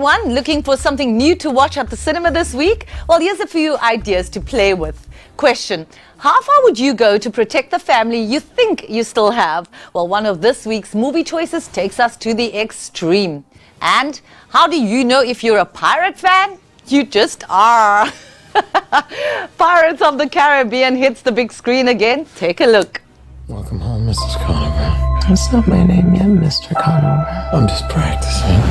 everyone. Looking for something new to watch at the cinema this week? Well, here's a few ideas to play with. Question: how far would you go to protect the family you think you still have? Well, one of this week's movie choices takes us to the extreme. And how do you know if you're a pirate fan? You just are. Pirates of the Caribbean hits the big screen again. Take a look. Welcome home, Mrs. Conover. That's not my name yet, Mr. Conover. I'm just practicing.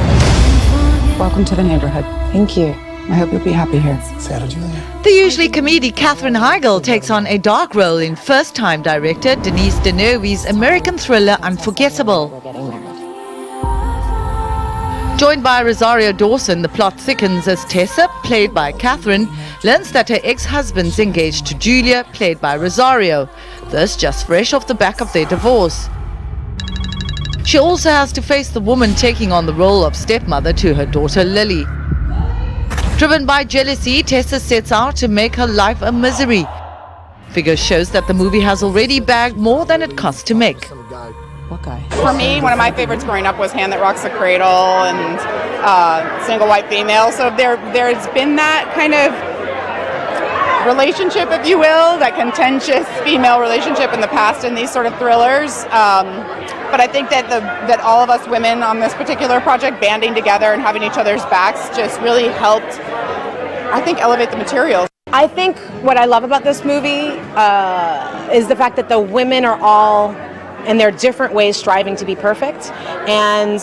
Welcome to the neighborhood. Thank you. I hope you'll be happy here. Sarah Julia. The usually comedic Katherine Heigl takes on a dark role in first-time director Denise Deneuve's American thriller Unforgettable. Joined by Rosario Dawson, the plot thickens as Tessa, played by Katherine, learns that her ex-husband's engaged to Julia, played by Rosario. This just fresh off the back of their divorce. She also has to face the woman taking on the role of stepmother to her daughter Lily. Driven by jealousy, Tessa sets out to make her life a misery. Figures shows that the movie has already bagged more than it cost to make. What guy? For me, one of my favorites growing up was Hand That Rocks the Cradle and Single White Female. So there's been that kind of relationship, if you will, that contentious female relationship in the past in these sort of thrillers. But I think that all of us women on this particular project banding together and having each other's backs just really helped, I think, elevate the material. I think what I love about this movie is the fact that the women are all, in their different ways, striving to be perfect and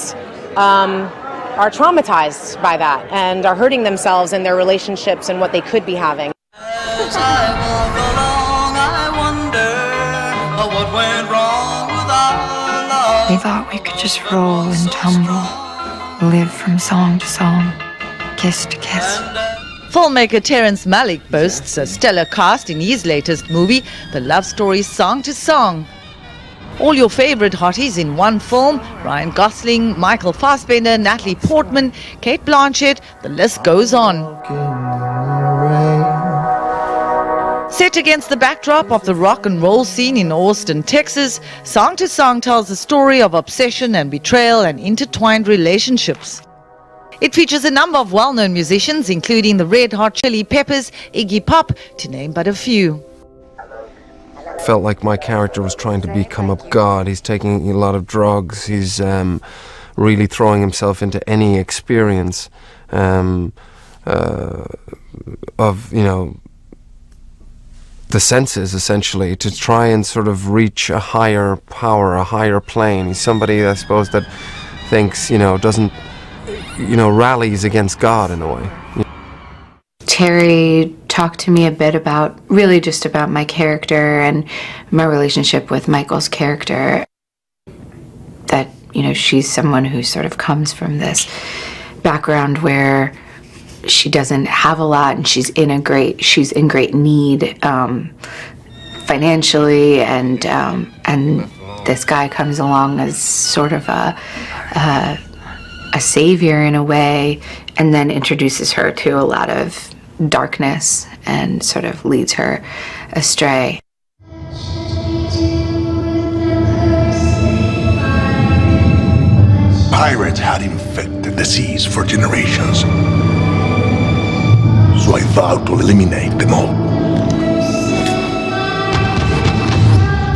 are traumatized by that and are hurting themselves in their relationships and what they could be having. As I walk along, I wonder what went wrong with our love. We thought we could just roll and tumble, live from song to song, kiss to kiss. Filmmaker Terrence Malick boasts a stellar cast in his latest movie, the love story Song to Song. All your favorite hotties in one film: Ryan Gosling, Michael Fassbender, Natalie Portman, Kate Blanchett, the list goes on. Set against the backdrop of the rock and roll scene in Austin, Texas, Song to Song tells the story of obsession and betrayal and intertwined relationships. It features a number of well-known musicians, including the Red Hot Chili Peppers, Iggy Pop, to name but a few. Felt like my character was trying to become a god. He's taking a lot of drugs. He's really throwing himself into any experience of, you know, the senses, essentially, to try and sort of reach a higher power, a higher plane. He's somebody, I suppose, that thinks, you know, doesn't, you know, rallies against God in a way. Terry talked to me a bit about, really just about my character and my relationship with Michael's character. That, you know, she's someone who sort of comes from this background where she doesn't have a lot and she's in great need financially, and this guy comes along as sort of a savior in a way, and then introduces her to a lot of darkness and sort of leads her astray. Pirates had infected the seas for generations, so I vowed to eliminate them all.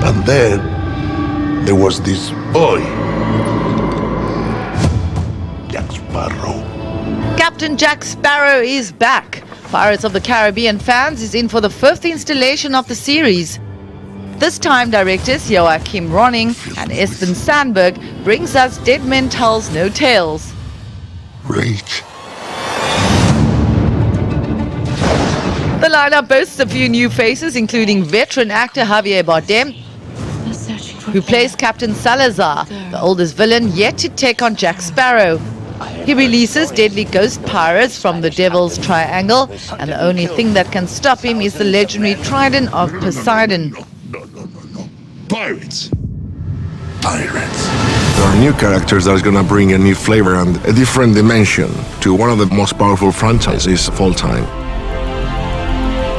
And then there was this boy, Jack Sparrow. Captain Jack Sparrow is back. Pirates of the Caribbean fans is in for the 5th installation of the series. This time directors Joachim Ronning and Espen Sandberg brings us Dead Men Tells No Tales. Rage. The lineup boasts a few new faces, including veteran actor Javier Bardem, who plays Captain Salazar, the oldest villain yet to take on Jack Sparrow. He releases deadly ghost pirates from the Devil's Triangle, and the only thing that can stop him is the legendary trident of Poseidon. No. Pirates. Pirates. There are new characters that are going to bring a new flavor and a different dimension to one of the most powerful franchises of all time.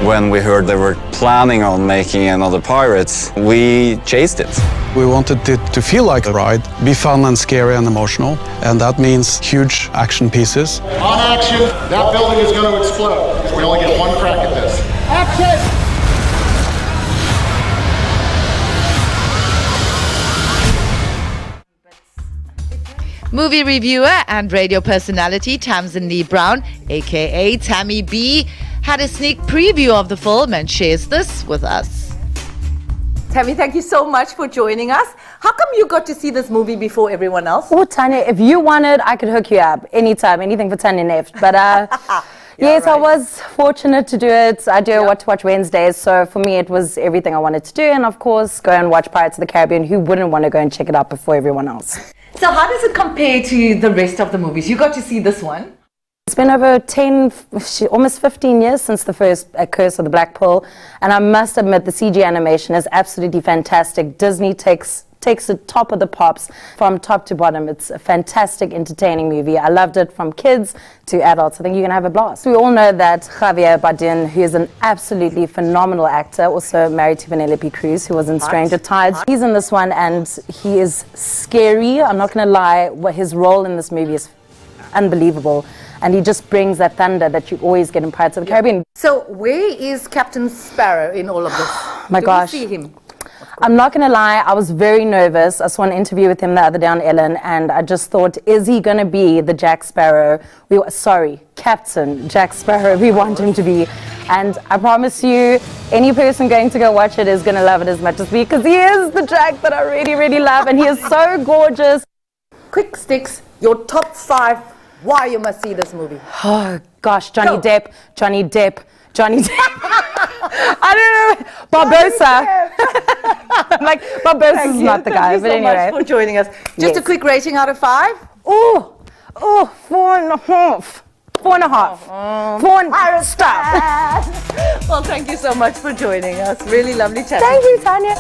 When we heard they were planning on making another Pirates, we chased it. We wanted it to feel like a ride, be fun and scary and emotional, and that means huge action pieces. On action, that building is going to explode. We only get one crack at this. Action! Movie reviewer and radio personality Tamsin Lee Brown, aka Tammy B, had a sneak preview of the film and shares this with us. Tammy, thank you so much for joining us. How come you got to see this movie before everyone else? Oh, Tanya, if you wanted, I could hook you up anytime, anything for Tanya Nefdt. But yes, right. I was fortunate to do it. I do What to Watch Wednesdays, so for me it was everything I wanted to do. And of course, go and watch Pirates of the Caribbean. Who wouldn't want to go and check it out before everyone else? So how does it compare to the rest of the movies? You got to see this one. It's been over 10, almost 15 years since the first Curse of the Black Pearl, and I must admit the CG animation is absolutely fantastic. Disney takes the top of the pops from top to bottom. It's a fantastic, entertaining movie. I loved it from kids to adults. I think you're going to have a blast. We all know that Javier Bardem, who is an absolutely phenomenal actor, also married to Penelope Cruz, who was in Stranger Tides. He's in this one, and he is scary. I'm not going to lie, his role in this movie is unbelievable. And he just brings that thunder that you always get in Pirates of the Caribbean. So where is Captain Sparrow in all of this? My gosh. Do we see him? I'm not going to lie, I was very nervous. I saw an interview with him the other day on Ellen, and I just thought, is he going to be the Jack Sparrow? Captain Jack Sparrow we want him to be. And I promise you, any person going to go watch it is going to love it as much as me, because he is the Jack that I really, really love, and he is so gorgeous. Quick sticks, your top 5 why you must see this movie. Oh gosh, Johnny Depp. I don't know, Barbosa. I'm like, Barbosa's not the guy, but anyway. Thank you so much for joining us. Just a quick rating out of 5? Oh, 4.5. 4.5. 4 stop. Well, thank you so much for joining us. Really lovely chatting. Thank you, Tanya.